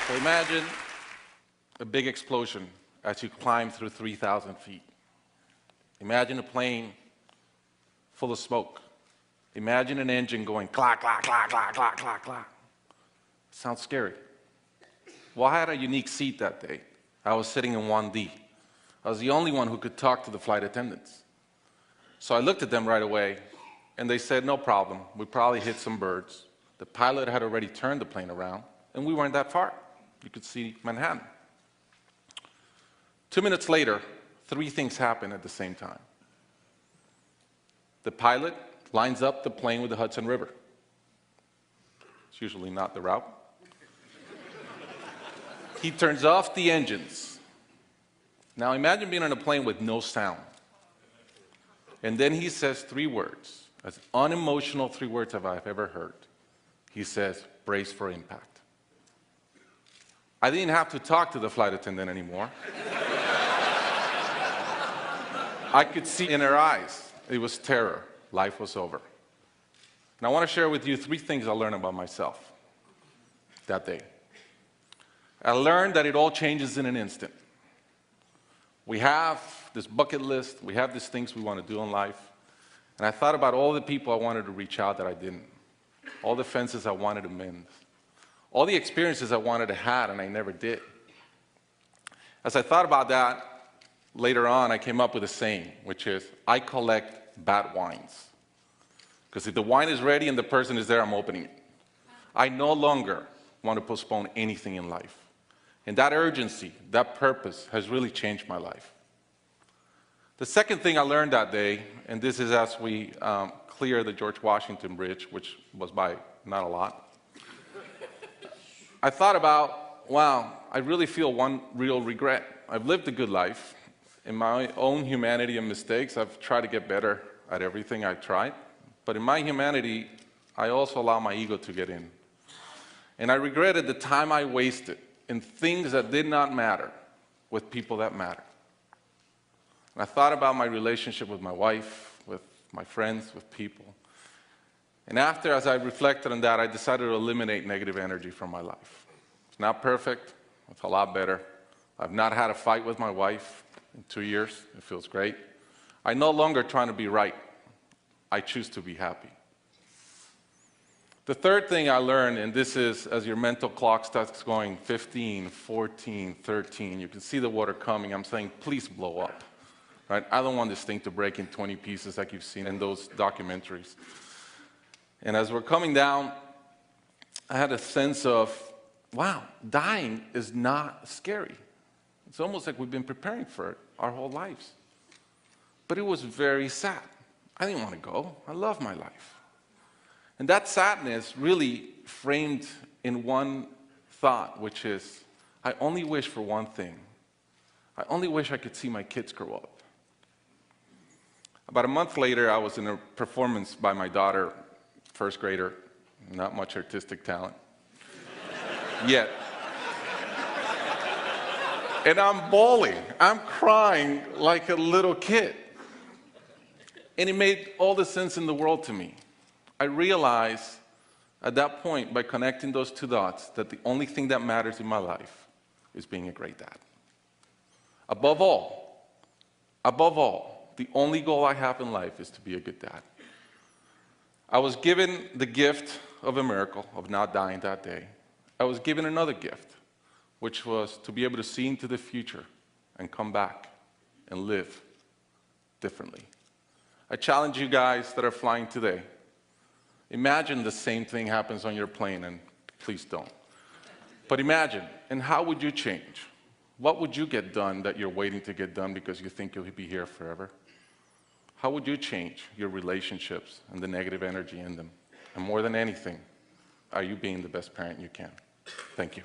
So imagine a big explosion as you climb through 3,000 feet. Imagine a plane full of smoke. Imagine an engine going clack, clack, clack, clack, clack, clack, clack. Sounds scary. Well, I had a unique seat that day. I was sitting in 1D. I was the only one who could talk to the flight attendants. So I looked at them right away, and they said, no problem. We probably hit some birds. The pilot had already turned the plane around, and we weren't that far. You could see Manhattan. 2 minutes later, 3 things happened at the same time. The pilot lines up the plane with the Hudson River. It's usually not the route. He turns off the engines. Now imagine being on a plane with no sound. And then he says 3 words, as unemotional 3 words as I've ever heard. He says, brace for impact. I didn't have to talk to the flight attendant anymore. I could see in her eyes, it was terror. Life was over. And I want to share with you 3 things I learned about myself that day. I learned that it all changes in an instant. We have this bucket list, we have these things we want to do in life, and I thought about all the people I wanted to reach out that I didn't, all the fences I wanted to mend, all the experiences I wanted to have and I never did. As I thought about that, later on I came up with a saying, which is, I collect bad wines. Because if the wine is ready and the person is there, I'm opening it. I no longer want to postpone anything in life. And that urgency, that purpose has really changed my life. The second thing I learned that day, and this is as we clear the George Washington Bridge, which was by not a lot, I thought about, wow, I really feel one real regret. I've lived a good life. In my own humanity and mistakes, I've tried to get better at everything I've tried. But in my humanity, I also allow my ego to get in. And I regretted the time I wasted in things that did not matter with people that matter. And I thought about my relationship with my wife, with my friends, with people. And after, as I reflected on that, I decided to eliminate negative energy from my life. It's not perfect. It's a lot better. I've not had a fight with my wife in 2 years. It feels great. I'm no longer trying to be right. I choose to be happy. The third thing I learned, and this is as your mental clock starts going 15, 14, 13, you can see the water coming. I'm saying, please blow up. Right? I don't want this thing to break in 20 pieces like you've seen in those documentaries. And as we're coming down, I had a sense of, wow, dying is not scary. It's almost like we've been preparing for it our whole lives. But it was very sad. I didn't want to go. I love my life. And that sadness really framed in one thought, which is, I only wish for one thing. I only wish I could see my kids grow up. About a month later, I was in a performance by my daughter, first grader, not much artistic talent, yet. And I'm bawling, I'm crying like a little kid. And it made all the sense in the world to me. I realized at that point, by connecting those 2 dots, that the only thing that matters in my life is being a great dad. Above all, the only goal I have in life is to be a good dad. I was given the gift of a miracle of not dying that day. I was given another gift, which was to be able to see into the future and come back and live differently. I challenge you guys that are flying today. Imagine the same thing happens on your plane, and please don't. But imagine, and how would you change? What would you get done that you're waiting to get done because you think you'll be here forever? How would you change your relationships and the negative energy in them? And more than anything, are you being the best parent you can? Thank you.